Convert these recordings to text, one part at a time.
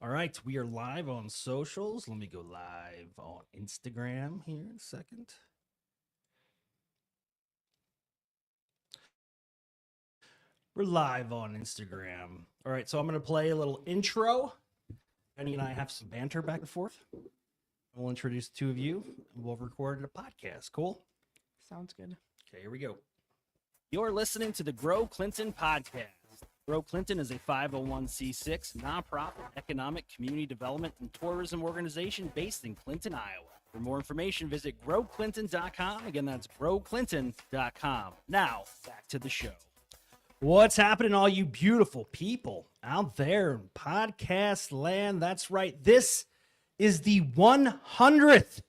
All right, we are live on socials. Let me go live on Instagram here in a second. We're live on Instagram. All right, so I'm going to play a little intro. Jenny and I have some banter back and forth. We'll introduce the two of you, and we'll record a podcast. Cool? Sounds good. Okay, here we go. You're listening to the Grow Clinton podcast. Grow Clinton is a 501c6 nonprofit economic community development and tourism organization based in Clinton, Iowa. For more information, visit growclinton.com. Again, that's growclinton.com. Now, back to the show. What's happening, all you beautiful people out there in podcast land? That's right. This is the 100th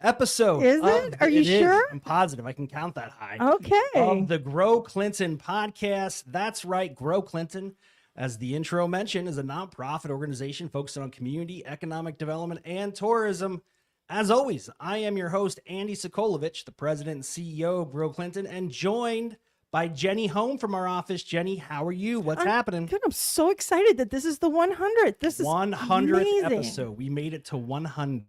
episode. Is it? Are you sure? I'm positive. I can count that high. Okay. Of the Grow Clinton podcast. That's right. Grow Clinton, as the intro mentioned, is a nonprofit organization focusing on community, economic development, and tourism. As always, I am your host, Andy Sokolovich, the president and CEO of Grow Clinton, and joined by Jenny Home from our office. Jenny, how are you? What's happening? Good. I'm so excited that this is the 100th. This is 100th amazing. episode. We made it to 100.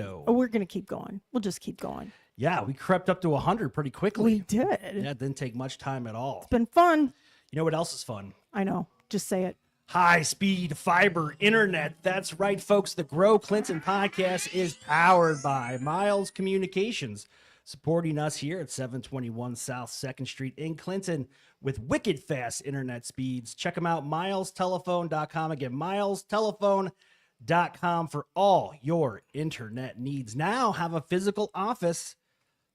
Oh, we're going to keep going. We'll just keep going. Yeah, we crept up to 100 pretty quickly. We did. Yeah, it didn't take much time at all. It's been fun. You know what else is fun? I know. Just say it. High-speed fiber internet. That's right, folks. The Grow Clinton podcast is powered by Miles Communications, supporting us here at 721 South 2nd Street in Clinton with wicked fast internet speeds. Check them out, milestelephone.com. Again, milestelephone.com for all your internet needs. Now have a physical office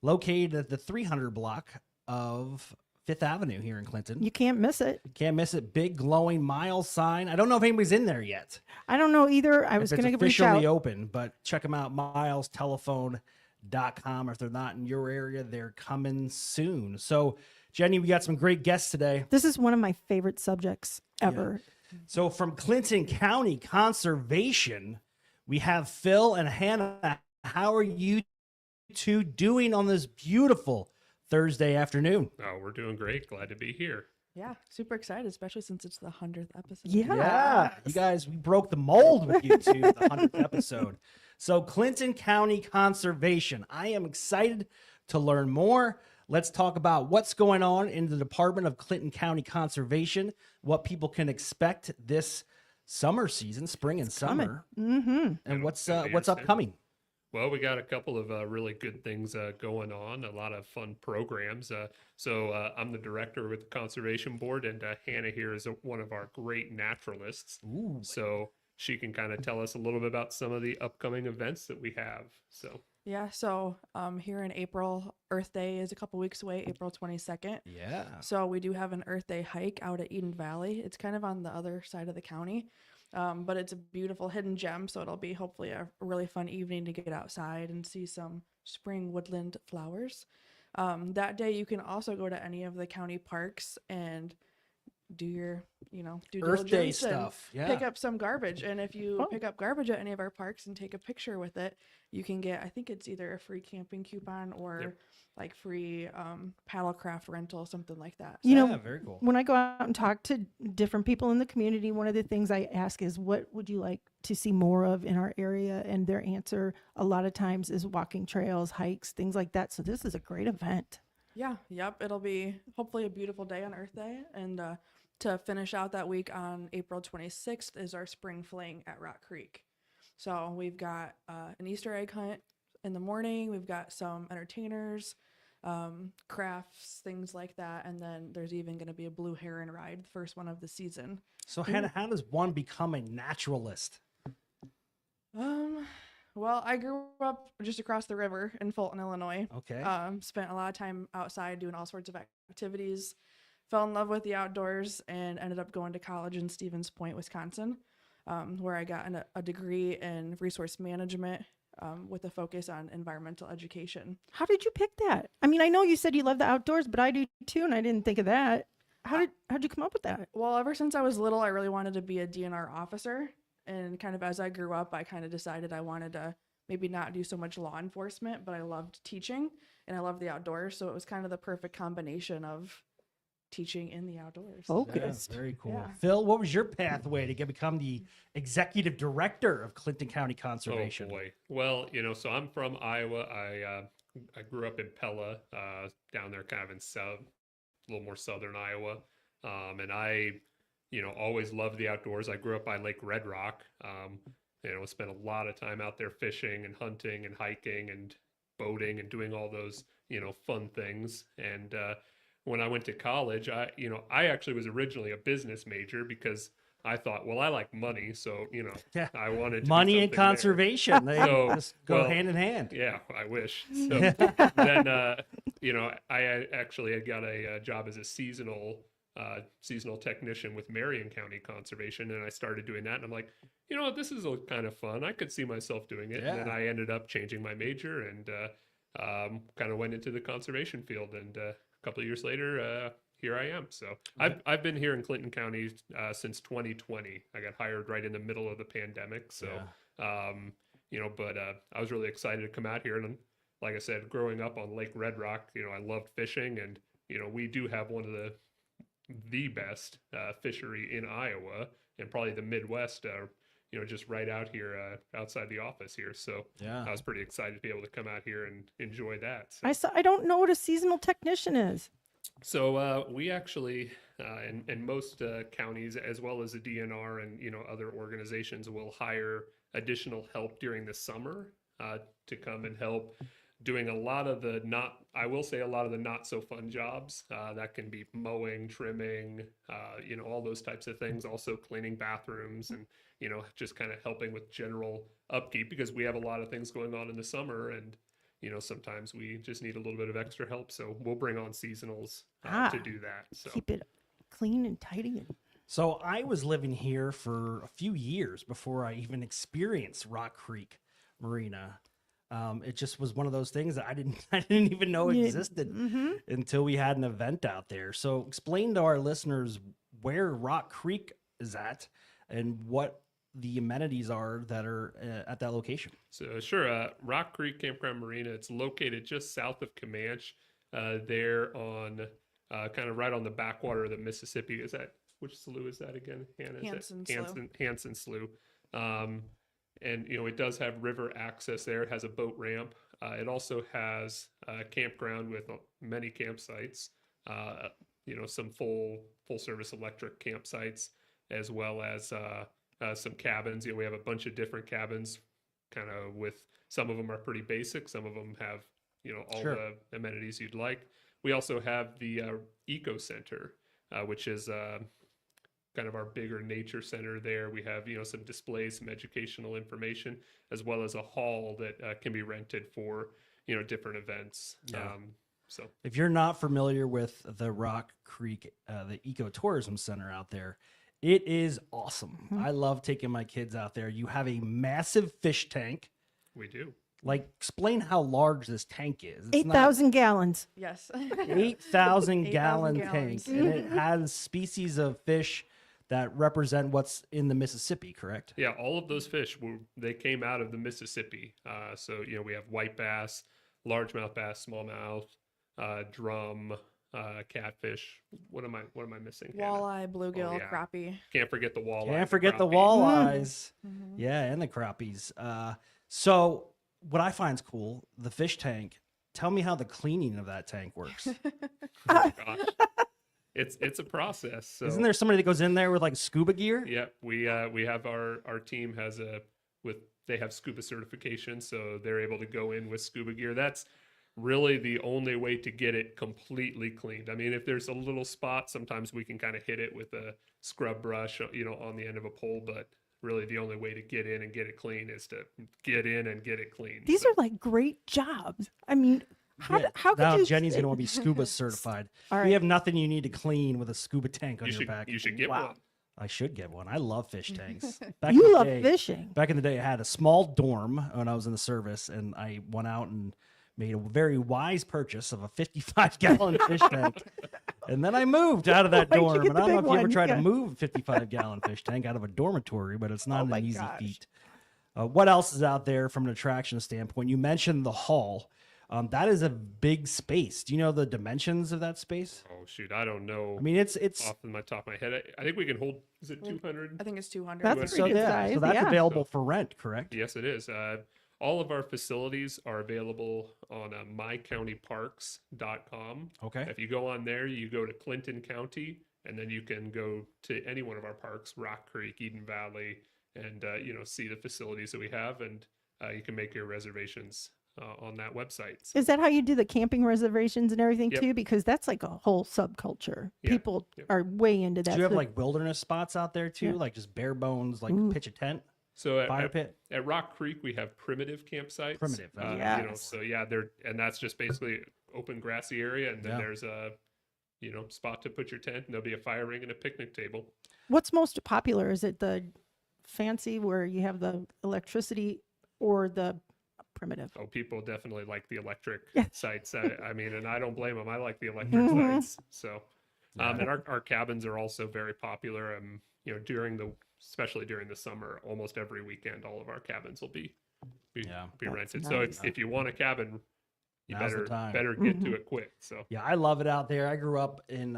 located at the 300 block of 5th Avenue here in Clinton. You can't miss it. Can't miss it. Big glowing Miles sign. I don't know if anybody's in there yet. I don't know either. I was going to reach out. Officially open, but check them out, milestelephone.com. Or if they're not in your area, they're coming soon. So, Jenny, we got some great guests today. This is one of my favorite subjects ever. Yeah. So from Clinton County Conservation, we have Phil and Hannah. How are you two doing on this beautiful Thursday afternoon? Oh, we're doing great. Glad to be here. Yeah, super excited, especially since it's the 100th episode. Yeah. You guys, we broke the mold with you two, the 100th episode. So Clinton County Conservation. I am excited to learn more. Let's talk about what's going on in the Department of Clinton County Conservation, what people can expect this summer season, spring and summer, and what's upcoming. Well, we got a couple of really good things going on, a lot of fun programs. So I'm the director with the Conservation Board, and Hannah here is one of our great naturalists. Ooh. So she can kind of tell us a little bit about some of the upcoming events that we have. So Yeah, so here in April, Earth Day is a couple weeks away, April 22nd. Yeah. So we do have an Earth Day hike out at Eden Valley. It's kind of on the other side of the county, but it's a beautiful hidden gem. So it'll be hopefully a really fun evening to get outside and see some spring woodland flowers. That day, you can also go to any of the county parks and do your, due Earth Day diligence and stuff. Yeah. pick up some garbage. And if you pick up garbage at any of our parks and take a picture with it, you can get, I think it's either a free camping coupon or like free paddlecraft rental, something like that. You know, very cool. when I go out and talk to different people in the community, one of the things I ask is, what would you like to see more of in our area? And their answer a lot of times is walking trails, hikes, things like that. So this is a great event. Yeah. Yep. It'll be hopefully a beautiful day on Earth Day. And to finish out that week on April 26th is our spring fling at Rock Creek. So we've got an Easter egg hunt in the morning. We've got some entertainers, crafts, things like that. And then there's even going to be a blue heron ride, the first one of the season. So Hannah, how does one become a naturalist? Well, I grew up just across the river in Fulton, Illinois. Okay. Spent a lot of time outside doing all sorts of activities, fell in love with the outdoors, and ended up going to college in Stevens Point, Wisconsin, where I got a degree in resource management with a focus on environmental education. How did you pick that? I mean, I know you said you love the outdoors, but I do too, and I didn't think of that. How'd you come up with that? Well, ever since I was little, I really wanted to be a DNR officer. And kind of as I grew up, I kind of decided I wanted to maybe not do so much law enforcement, but I loved teaching and I loved the outdoors. So it was kind of the perfect combination of teaching in the outdoors. Focused. Very cool. Yeah. Phil, what was your pathway to become the executive director of Clinton County Oh Conservation? boy. Well, so I'm from Iowa. I grew up in Pella, down there, kind of in south, a little more southern Iowa, and I, always loved the outdoors. I grew up by Lake Red Rock. Spent a lot of time out there fishing and hunting and hiking and boating and doing all those, fun things. And when I went to college, I actually was originally a business major because I thought, well, I like money, so Yeah. I wanted to do Money and something there. conservation, they So, just go well, hand in hand. Yeah, I wish. So then, I actually had got a job as a seasonal technician with Marion County Conservation, and I started doing that. And I'm like, this is kind of fun. I could see myself doing it. And then Yeah. I ended up changing my major and kind of went into the conservation field. And a couple of years later, here I am. So I've been here in Clinton County since 2020. I got hired right in the middle of the pandemic. So. But I was really excited to come out here. And like I said, growing up on Lake Red Rock, I loved fishing. And, we do have one of the best fishery in Iowa and probably the Midwest, just right out here outside the office here. So Yeah. I was pretty excited to be able to come out here and enjoy that. So, I don't know what a seasonal technician is. So we actually, in most counties, as well as the DNR and other organizations, will hire additional help during the summer to come and help doing a lot of the not so fun jobs. That can be mowing, trimming, all those types of things. Also cleaning bathrooms and just kind of helping with general upkeep because we have a lot of things going on in the summer and. Sometimes we just need a little bit of extra help. So we'll bring on seasonals to do that. So Keep it clean and tidy. So I was living here for a few years before I even experienced Rock Creek Marina. It just was one of those things that I didn't even know existed until we had an event out there. So explain to our listeners where Rock Creek is at and what the amenities are that are at that location. So sure, Rock Creek Campground Marina. It's located just south of Comanche, there on kind of right on the backwater of the Mississippi. Which slough is that again, Hannah? Hanson Slough. Hanson Slough. And it does have river access there. It has a boat ramp. It also has a campground with many campsites. Some full service electric campsites, as well as some cabins. We have a bunch of different cabins, kind of with some of them are pretty basic. Some of them have, all Sure. the amenities you'd like. We also have the Eco Center, which is kind of our bigger nature center there. We have, some displays, some educational information, as well as a hall that can be rented for, different events. Yeah. So If you're not familiar with the Rock Creek, the ecotourism center out there, it is awesome. I love taking my kids out there. You have a massive fish tank. we do. Like, explain how large this tank is. It's 8,000 gallons. Yes. 8,000 8,000 gallon gallons. tank, and it has species of fish that represent what's in the Mississippi, correct? Yeah, all of those fish they came out of the Mississippi. So we have white bass, largemouth bass, smallmouth, drum, catfish. What am I missing? Hannah? Walleye, bluegill, Oh, yeah. crappie. Can't forget the walleye. Can't forget the crappie. walleyes. Mhm. Yeah, and the crappies. So what I find is cool, the fish tank. Tell me how the cleaning of that tank works. Oh, gosh. It's a process. So Isn't there somebody that goes in there with like scuba gear? yeah, we have our team has they have scuba certification, so they're able to go in with scuba gear. That's really the only way to get it completely cleaned. I mean, if there's a little spot, sometimes we can kind of hit it with a scrub brush, on the end of a pole, but really the only way to get in and get it clean is to get in and get it clean. These So- are like great jobs. I mean, how could now you Jenny's say- going to want to be scuba certified. All We right. have nothing you need to clean with a scuba tank on you your should back. you should get Wow. one. I should get one. I love fish tanks. Back in You the love day- fishing. Back in the day, I had a small dorm when I was in the service, and I went out and made a very wise purchase of a 55-gallon fish tank. And then I moved out of that Why'd you dorm. get And the I don't know big if you ever one? tried Yeah. to move a 55-gallon fish tank out of a dormitory, but it's not Oh my an easy gosh. feat. What else is out there from an attraction standpoint? You mentioned the hall. That is a big space. Do you know the dimensions of that space? Oh shoot, I don't know. I mean, it's off my top of my head. I think we can hold. Is it 200? I think it's 200. That's Good. pretty good so size. that's Yeah. available for rent, correct? Yes, it is. All of our facilities are available on mycountyparks.com. Okay. If you go on there, you go to Clinton County, and then you can go to any one of our parks, Rock Creek, Eden Valley, and see the facilities that we have, and you can make your reservations on that website. So, Is that how you do the camping reservations and everything Yep. too? Because that's like a whole subculture. Yeah. People Yep. are way into that. Do you have So- like wilderness spots out there too, Yeah. like just bare bones, like Ooh. pitch a tent, so fire pit? at Rock Creek, we have primitive campsites. Primitive, Yes. So yeah, and that's just basically open grassy area, and then Yeah. there's a spot to put your tent, and there'll be a fire ring and a picnic table. What's most popular? Is it the fancy where you have the electricity or the primitive? Oh, people definitely like the electric Yeah. sites. I mean, and I don't blame them. I like the electric Mhm. sites. So, and our cabins are also very popular. Especially during the summer, almost every weekend, all of our cabins will be Yeah. That's rented. So nice. if you want a cabin, you Now's the time. better get Mhm. to it quick. So Yeah, I love it out there. I grew up in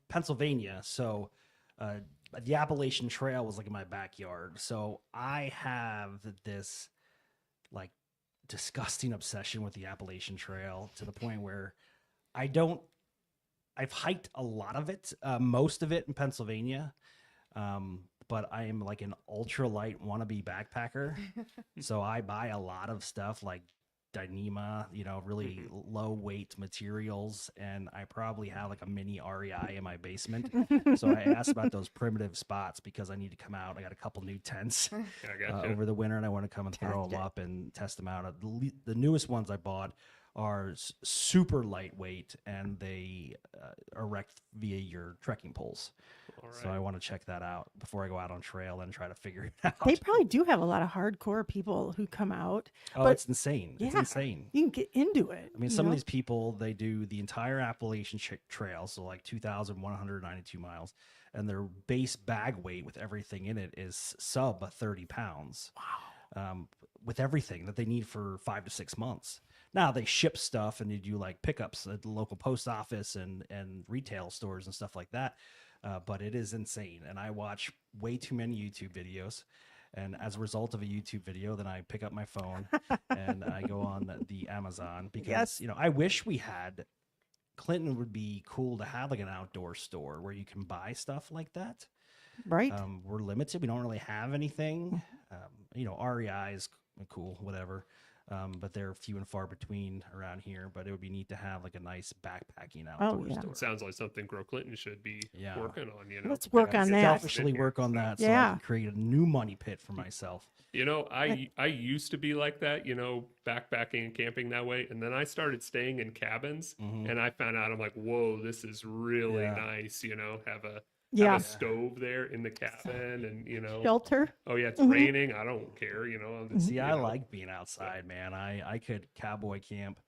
Pennsylvania, so the Appalachian Trail was like in my backyard. So I have this like disgusting obsession with the Appalachian Trail to the point where I've hiked a lot of it, most of it in Pennsylvania. But I am like an ultralight wannabe backpacker. So I buy a lot of stuff like Dyneema, really low weight materials. And I probably have like a mini REI in my basement. So I asked about those primitive spots because I need to come out. I got a couple new tents I got over the winter and I want to come and throw Test them it. up and test them out. The newest ones I bought are super lightweight and they erect via your trekking poles. All right. So I want to check that out before I go out on trail and try to figure it out. They probably do have a lot of hardcore people who come out. Oh, but- it's insane. It's Yeah. insane. You can get into it. I mean, you some of know? these people, they do the entire Appalachian Trail, so like 2,192 miles, and their base bag weight with everything in it is sub 30 pounds. Wow. With everything that they need for 5 to 6 months. Now they ship stuff and they do like pickups at the local post office and retail stores and stuff like that. But it is insane. And I watch way too many YouTube videos. And as a result of a YouTube video, then I pick up my phone and I go on the Amazon because, Yes. I wish we had Clinton would be cool to have like an outdoor store where you can buy stuff like that. Right. We're limited. We don't really have anything. REI is cool, whatever. But they're few and far between around here. But it would be neat to have like a nice backpacking outdoor yeah. store. It sounds like something Grow Clinton should be Yeah. working on. Let's work on that. Selfishly work on that so I Yeah. can create a new money pit for myself. I used to be like that, backpacking and camping that way, and then I started staying in cabins, Mhm. and I found out I'm like, whoa, this is really Yeah. nice. Have a Yeah. stove there in the cabin, and Shelter. oh yeah, it's Mhm. raining. I don't care. I'll just, See, I like being outside, man. I could cowboy camp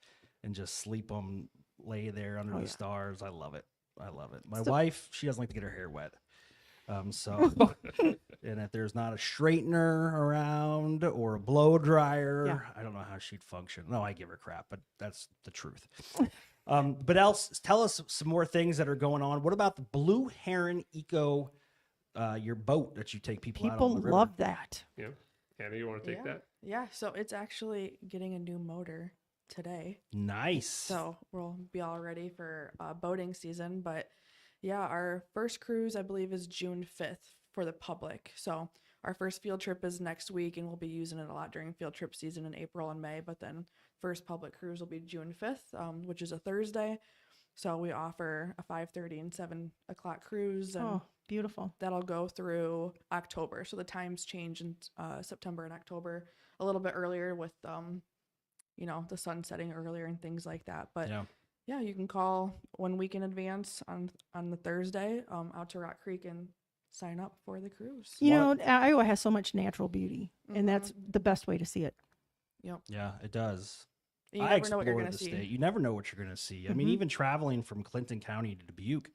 and just sleep on, lay there under Oh, the yeah. stars. I love it. I love it. My So- wife, she doesn't like to get her hair wet. And if there's not a straightener around or a blow dryer, Yeah. I don't know how she'd function. No, I give her crap, but that's the truth. But tell us some more things that are going on. What about the Blue Heron Eco, your boat that you take people out on People the river? love that. Hannah, you want to take that? Yeah, so it's actually getting a new motor today. Nice. So we'll be all ready for boating season. But yeah, our first cruise, I believe, is June 5th for the public. So our first field trip is next week, and we'll be using it a lot during field trip season in April and May. But then first public cruise will be June 5th, which is a Thursday. So we offer a 5:30 and 7 o'clock cruise, and Oh, beautiful. that'll go through October. So the times change in September and October a little bit earlier with the sun setting earlier and things like that. But yeah, you can call 1 week in advance on the Thursday out to Rock Creek and sign up for the cruise. Iowa has so much natural beauty, and that's the best way to see it. Yeah, it does. You I never know what you're explored going the to see. state. You never know what you're going to see. I mean, Mhm. even traveling from Clinton County to Dubuque,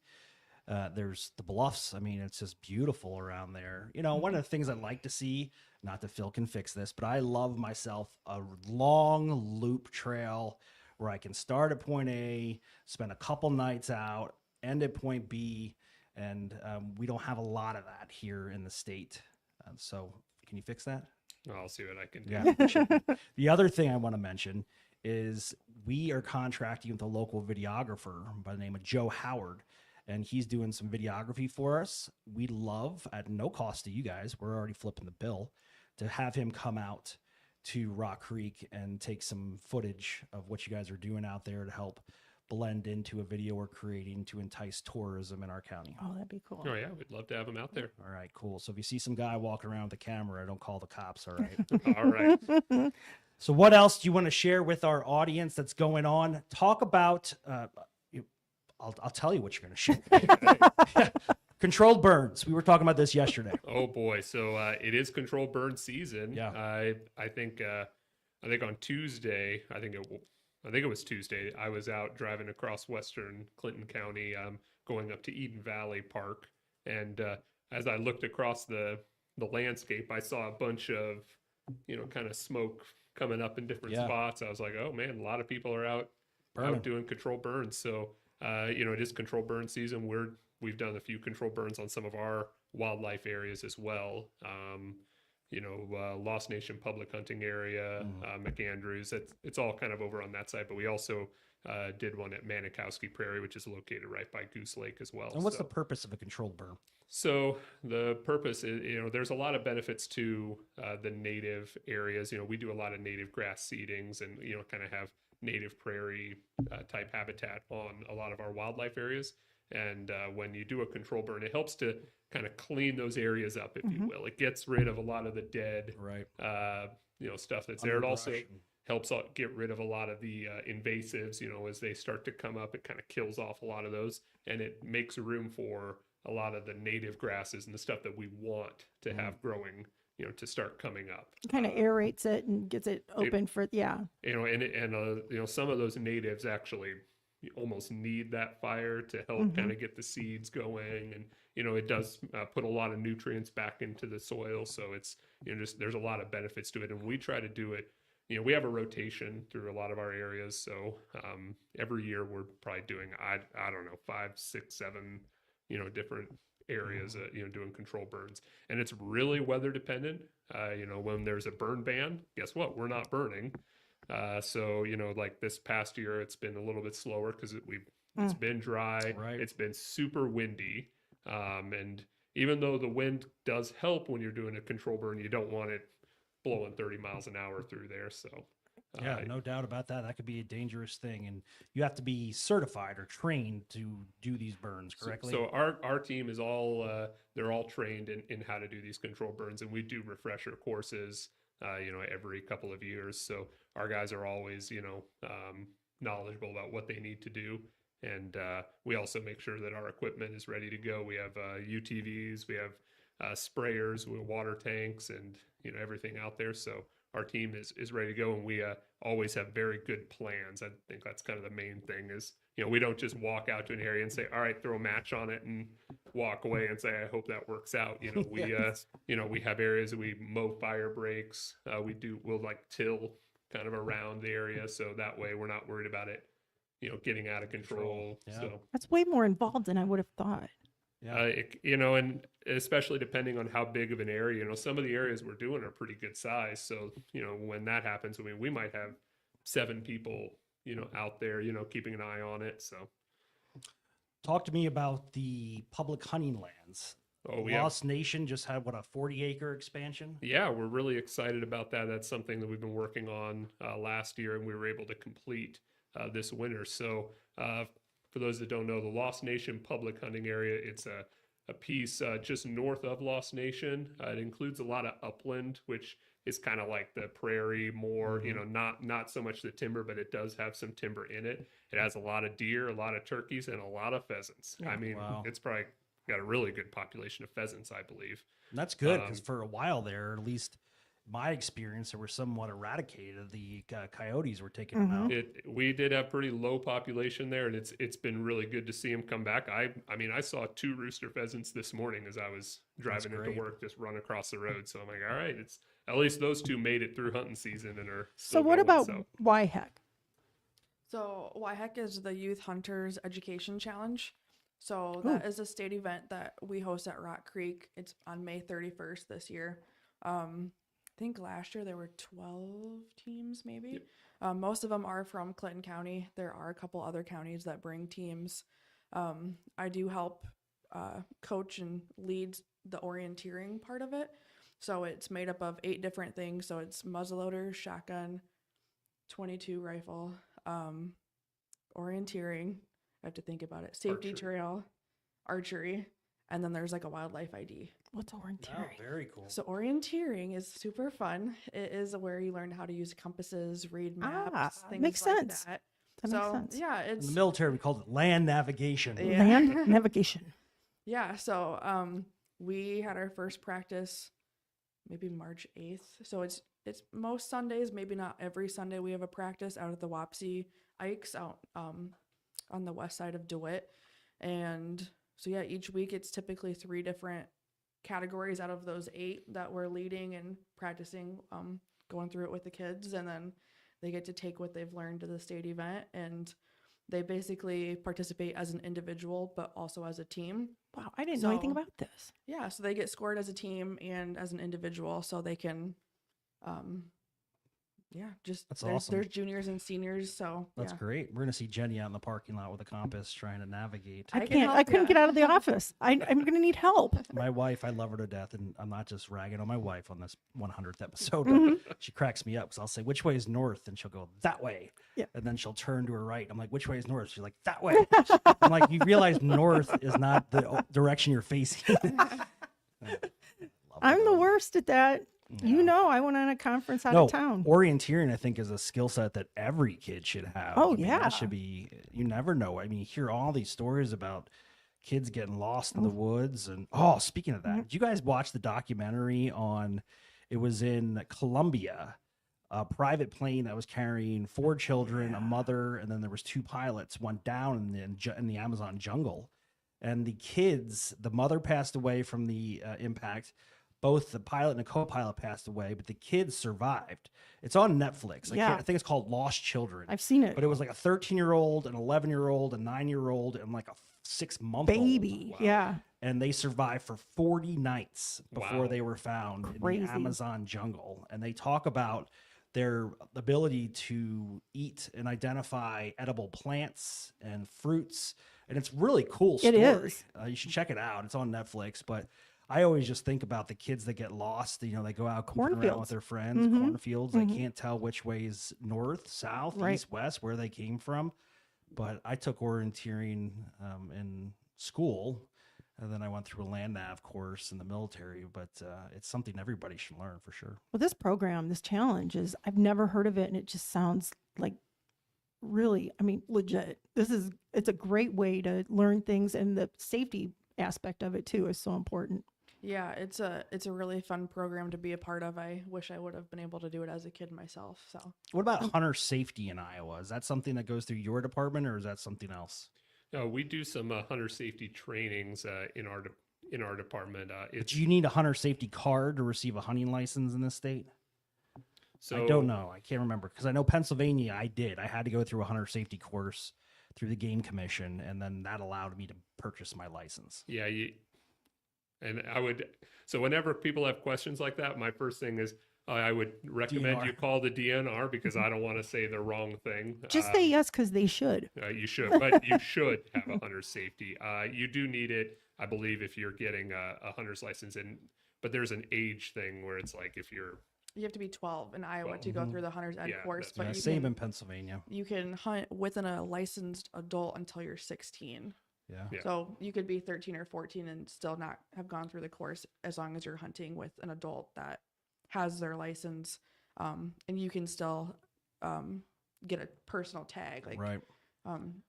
there's the bluffs. I mean, it's just beautiful around there. One of the things I'd like to see, not that Phil can fix this, but I love myself a long loop trail where I can start at point A, spend a couple nights out, end at point B, and we don't have a lot of that here in the state. So can you fix that? I'll see what I can do. Yeah. appreciate it. The other thing I want to mention is we are contracting with a local videographer by the name of Joe Howard, and he's doing some videography for us. We'd love, at no cost to you guys, we're already flipping the bill, to have him come out to Rock Creek and take some footage of what you guys are doing out there to help blend into a video we're creating to entice tourism in our county. Oh, that'd be cool. Oh yeah, we'd love to have him out there. All right, cool. So if you see some guy walking around with a camera, don't call the cops, all right? All right. So what else do you want to share with our audience that's going on? Talk about, I'll tell you what you're going to share. Controlled burns. We were talking about this yesterday. Oh boy. So it is controlled burn season. Yeah. I think on Tuesday, I think it was Tuesday, I was out driving across western Clinton County, going up to Eden Valley Park. And as I looked across the landscape, I saw a bunch of, kind of smoke coming up in different spots. I was like, oh man, a lot of people are out doing controlled burns. So, it is controlled burn season. We've done a few controlled burns on some of our wildlife areas as well. Lost Nation public hunting area, McAndrews. It's all kind of over on that side. But we also did one at Manikowski Prairie, which is located right by Goose Lake as well. And what's the purpose of a controlled burn? So the purpose is, there's a lot of benefits to the native areas. We do a lot of native grass seedings and, kind of have native prairie type habitat on a lot of our wildlife areas. And when you do a control burn, it helps to kind of clean those areas up, if you will. It gets rid of a lot of the dead, stuff that's there. It also helps get rid of a lot of the invasives, as they start to come up. It kind of kills off a lot of those, and it makes room for a lot of the native grasses and the stuff that we want to have growing, to start coming up. Kind of aerates it and gets it open for, some of those natives actually almost need that fire to help kind of get the seeds going. And, it does put a lot of nutrients back into the soil. So it's, there's a lot of benefits to it. And we try to do it, we have a rotation through a lot of our areas. So every year we're probably doing, I don't know, 5, 6, 7, different areas, doing control burns. And it's really weather dependent. When there's a burn ban, guess what? We're not burning. So, like this past year, it's been a little bit slower because it's been dry. Right. It's been super windy. And even though the wind does help when you're doing a control burn, you don't want it blowing 30 miles an hour through there. So, yeah, no doubt about that. That could be a dangerous thing. And you have to be certified or trained to do these burns correctly. So our team is all, they're all trained in how to do these control burns. And we do refresher courses, every couple of years. So our guys are always, knowledgeable about what they need to do. And we also make sure that our equipment is ready to go. We have UTVs, we have sprayers, we have water tanks, and everything out there. So our team is ready to go, and we always have very good plans. I think that's kind of the main thing is, we don't just walk out to an area and say, all right, throw a match on it and walk away and say, I hope that works out. We have areas that we mow fire breaks. We'll like till kind of around the area. So that way we're not worried about it, getting out of control. Yeah. So that's way more involved than I would have thought. Yeah. And especially depending on how big of an area, some of the areas we're doing are pretty good size. So, when that happens, we might have 7 people, out there, keeping an eye on it. So Talk to me about the public hunting lands. Lost Nation just had, a 40-acre expansion? Yeah, we're really excited about that. That's something that we've been working on last year, and we were able to complete this winter. So for those that don't know, the Lost Nation public hunting area, it's a piece just north of Lost Nation. It includes a lot of upland, which is kind of like the prairie more, not so much the timber, but it does have some timber in it. It has a lot of deer, a lot of turkeys, and a lot of pheasants. Yeah. I mean, It's probably got a really good population of pheasants, I believe. And that's good because for a while there, at least my experience, they were somewhat eradicated. The coyotes were taking them out. We did have pretty low population there, and it's been really good to see them come back. I mean, I saw 2 rooster pheasants this morning as I was driving into work, just run across the road. So I'm like, all right, it's at least those 2 made it through hunting season and are So still what going, about Wyheck? So YHEC is the Youth Hunters Education Challenge. So that is a state event that we host at Rock Creek. It's on May 31st this year. I think last year there were 12 teams maybe. Most of them are from Clinton County. There are a couple other counties that bring teams. I do help coach and lead the orienteering part of it. So it's made up of 8 different things. So it's muzzleloader, shotgun, 22 rifle, orienteering. I have to think about it. Safety trail, archery, and then there's like a wildlife ID. What's Wow, orienteering? very cool. So orienteering is super fun. It is where you learn how to use compasses, read maps, things makes like sense. that. That makes sense. Yeah, In it's the military, we called it land navigation. Yeah. Land navigation. yeah. So we had our first practice maybe March 8th. So it's most Sundays, maybe not every Sunday. We have a practice out at the Wapsie Ikes out on the west side of DeWitt, and so yeah, each week it's typically 3 different categories out of those 8 that we're leading and practicing, going through it with the kids, and then they get to take what they've learned to the state event, and they basically participate as an individual but also as a team. Wow, I didn't know anything So- about this. Yeah, so they get scored as a team and as an individual, so they can just That's there's awesome. there's juniors and seniors, so That's yeah. great. We're gonna see Jenny out in the parking lot with a compass trying to navigate. I can help I couldn't ya. get out of the office. I'm going to need help. My wife, I love her to death, and I'm not just ragging on my wife on this 100th episode. Mm-hmm. She cracks me up because I'll say, "Which way is north?" and she'll go, "That way." Yeah. And then she'll turn to her right. I'm like, "Which way is north?" She's like, "That way." I'm like, "You realize north is not the direction you're facing." I'm the worst at that. You Yeah. know, I went on a conference out No, of town. orienteering, I think, is a skill set that every kid should have. Oh, I mean, yeah. that should be. You never know. I mean, you hear all these stories about kids getting lost in the woods, and speaking of that, Mm-hmm. did you guys watch the documentary on? It was in Colombia, a private plane that was carrying 4 children, a mother, and then there was 2 pilots. Went down in the Amazon jungle, and the kids, the mother passed away from the impact. Both the pilot and the co-pilot passed away, but the kids survived. It's on Netflix. Yeah. I think it's called Lost Children. I've seen it. But it was like a 13-year-old, an 11-year-old, a 9-year-old, and like a 6-month-old. Baby. Wow. Yeah. And they survived for 40 nights before Wow. they were found in Crazy. the Amazon jungle. And they talk about their ability to eat and identify edible plants and fruits. And it's really cool It story. is. You should check it out. It's on Netflix. But I always just think about the kids that get lost. You know, they go out goofing around Cornfields. with their friends, Mhm. cornfields. They can't tell which way is north, south, Right. east, west, where they came from. But I took orienteering in school, and then I went through a land nav course in the military. But it's something everybody should learn for sure. Well, this program, this challenge I've never heard of it. And it just sounds like really, I mean, legit. It's a great way to learn things, and the safety aspect of it too is so important. Yeah, it's a really fun program to be a part of. I wish I would have been able to do it as a kid myself. So What about hunter safety in Iowa? Is that something that goes through your department, or is that something else? We do some hunter safety trainings in our department. It's Do you need a hunter safety card to receive a hunting license in this state? so I don't know. I can't remember because I know Pennsylvania. I did. I had to go through a hunter safety course through the Game Commission, and then that allowed me to purchase my license. Yeah, and I would. So whenever people have questions like that, my first thing is I would recommend DNR. you call the DNR because I don't want to say the wrong thing. Just say yes because they should. You should, but you should have a hunter safety. You do need it, I believe, if you're getting a hunter's license. But there's an age thing where it's like if you're you have to be 12 in Iowa to go through the hunter's ed Yeah, course, that's but Yeah, you same can, in Pennsylvania. you can hunt within a licensed adult until you're 16. Yeah. Yeah. So you could be 13 or 14 and still not have gone through the course as long as you're hunting with an adult that has their license. And you can still get a personal tag, like Right.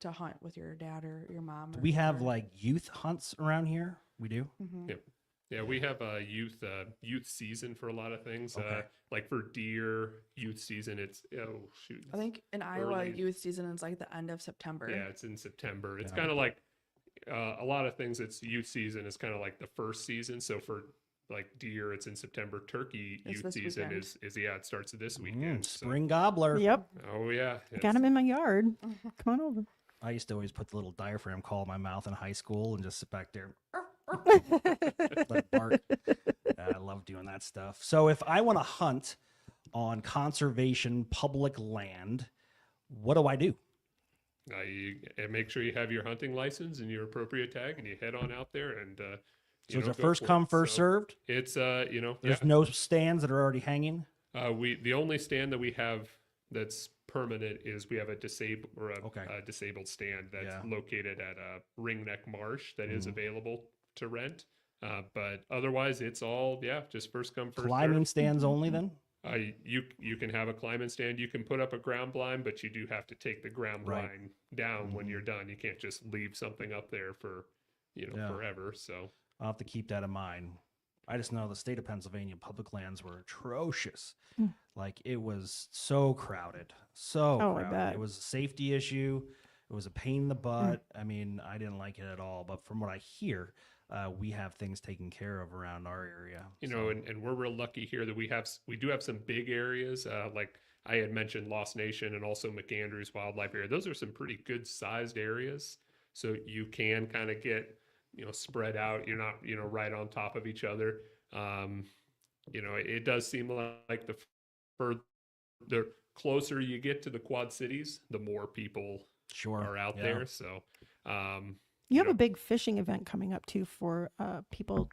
to hunt with your dad or your mom. Do or we have whoever. like youth hunts around here? We do. Mhm. Yeah, we have a youth season for a lot of things. Okay. Like for deer youth season, it's shoot. I think in Iowa, early. youth season is like the end of September. Yeah, it's in September. It's Yeah. kind of like a lot of things. It's youth season is kind of like the first season. So for like deer, it's in September. Turkey It's youth this season weekend. is it starts this weekend. So- Spring gobbler. Yep. oh yeah. Got them in my yard. Come on over. I used to always put the little diaphragm call in my mouth in high school and just sit back there, let it bark. I love doing that stuff. So if I want to hunt on conservation public land, what do I do? And make sure you have your hunting license and your appropriate tag, and you head on out there and So it's a go first for come, it. first So served. It's There's no stands that are already hanging. the only stand that we have that's permanent is we have a disabled Okay. disabled stand that's Yeah. located at Ringneck Marsh that is Mhm. available to rent. But otherwise, it's all just first come, first Climbing served. stands only then? You can have a climbing stand. You can put up a ground blind, but you do have to take the ground Right. blind down when Mhm. you're done. You can't just leave something up there for Yeah. forever. So I'll have to keep that in mind. I just know the state of Pennsylvania public lands were atrocious. Mm. Like it was so crowded, so Oh, I crowded. bet. It was a safety issue. It was a pain in the butt. I mean, I didn't like it at all. But from what I hear, we have things taken care of around our area. and we're real lucky here that we do have some big areas like I had mentioned Lost Nation and also McAndrews Wildlife Area. Those are some pretty good sized areas, so you can kind of get spread out. You're not right on top of each other. It does seem like the closer you get to the Quad Cities, the more people Sure. are out Yeah. there. So You have know- a big fishing event coming up too for people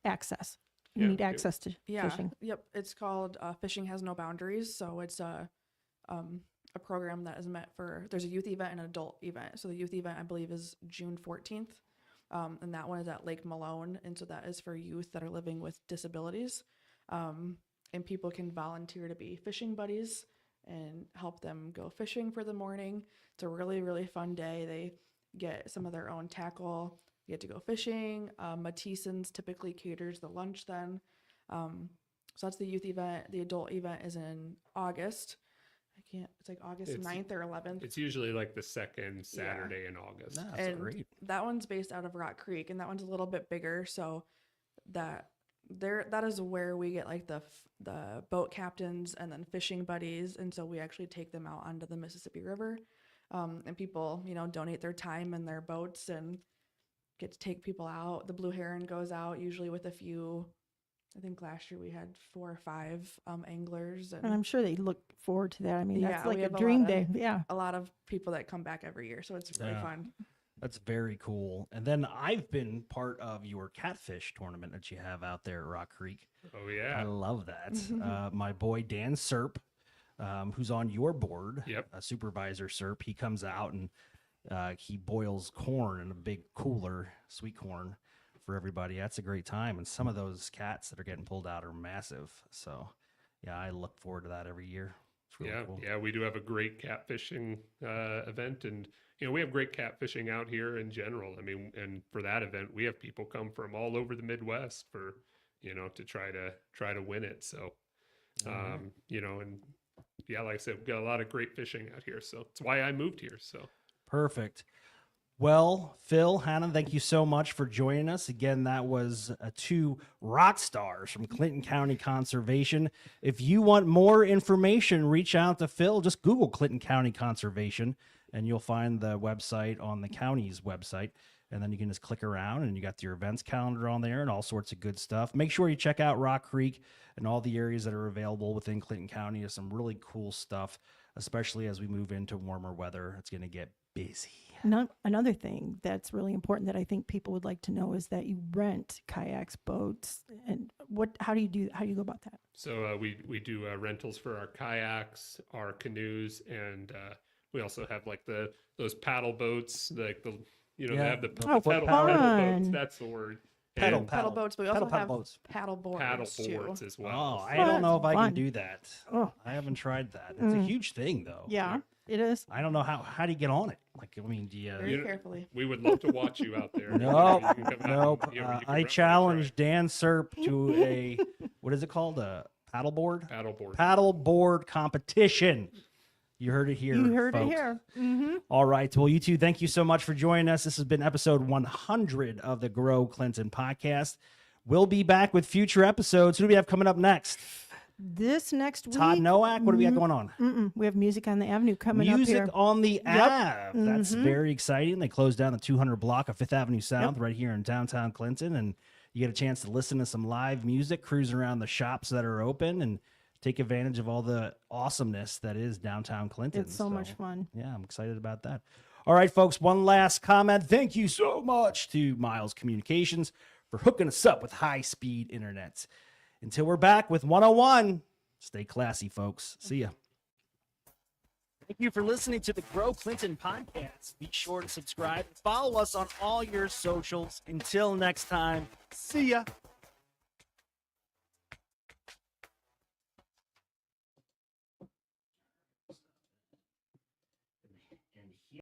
access. You Yeah, need yeah. access to Yeah. fishing. Yep. It's called Fishing Has No Boundaries. So it's a program that is meant for, there's a youth event and an adult event. So the youth event, I believe, is June 14th. And that one is at Lake Malone. And so that is for youth that are living with disabilities. And people can volunteer to be fishing buddies and help them go fishing for the morning. It's a really, really fun day. They get some of their own tackle. You get to go fishing. Matison's typically caters the lunch then. So that's the youth event. The adult event is in August. It's like August It's- 9th or 11th. it's usually like the second Saturday in August. Nah, that's And great. that one's based out of Rock Creek, and that one's a little bit bigger. So that is where we get like the boat captains and then fishing buddies, and so we actually take them out onto the Mississippi River, and people donate their time and their boats and get to take people out. The Blue Heron goes out usually with a few. I think last year we had 4 or 5 anglers And I'm sure they look forward to that. I mean, that's Yeah, like we a have a dream lot day. of- Yeah. a lot of people that come back every year, so it's really Yeah. fun. That's very cool. And then I've been part of your catfish tournament that you have out there at Rock Creek. Oh I yeah. love that. My boy Dan Serp, who's on your board, Yep. Supervisor Serp, he comes out and he boils corn in a big cooler, sweet corn for everybody. That's a great time. And some of those cats that are getting pulled out are massive. So, yeah, I look forward to that every year. It's really cool. Yeah, we do have a great catfishing event, and we have great catfishing out here in general. I mean, and for that event, we have people come from all over the Midwest for to try to win it. So, and yeah, like I said, we've got a lot of great fishing out here. So it's why I moved here. So Perfect. Well, Phil, Hannah, thank you so much for joining us. Again, that was 2 rock stars from Clinton County Conservation. If you want more information, reach out to Phil. Just Google Clinton County Conservation, and you'll find the website on the county's website. And then you can just click around, and you got your events calendar on there and all sorts of good stuff. Make sure you check out Rock Creek and all the areas that are available within Clinton County. There's some really cool stuff, especially as we move into warmer weather. It's going to get busy. Another thing that's really important that I think people would like to know is that you rent kayaks, boats, and how do you go about that? So we do rentals for our kayaks, our canoes, and we also have like those paddle boats, like the they have the Oh, pedal fun. boats. That's the word. Pedal, And Paddle boats, but we also paddle have boats. paddle boards paddle too. boards as Oh, well. I don't know if I can Fun. do that. Oh. I haven't tried that. It's a huge thing, though. Yeah, it is. I don't know how do you get on it? Like, I mean, do you? Very You- carefully. We would love to watch you out there. Nope, You can come out nope. and, you can I rent one challenge Dan Serp to a what is it called? A paddleboard? and try. Paddleboard. Paddleboard competition. You heard it here. You heard it folks. here. Mm-hmm. All right. Well, you two, thank you so much for joining us. This has been episode 100 of the Grow Clinton podcast. We'll be back with future episodes. Who do we have coming up next? This next week, Todd Nowak. What do we got going on? we have Music on the Avenue coming up Music here. on the Ave. That's Mhm. very exciting. They closed down the 200 block of Fifth Avenue South right here in downtown Clinton, and you get a chance to listen to some live music, cruise around the shops that are open, and take advantage of all the awesomeness that is downtown Clinton. It's so much fun. Yeah, I'm excited about that. All right, folks, one last comment. Thank you so much to Miles Communications for hooking us up with high-speed internet. Until we're back with 101, stay classy, folks. See ya. Thank you for listening to the Grow Clinton podcast. Be sure to subscribe and follow us on all your socials. Until next time, see ya.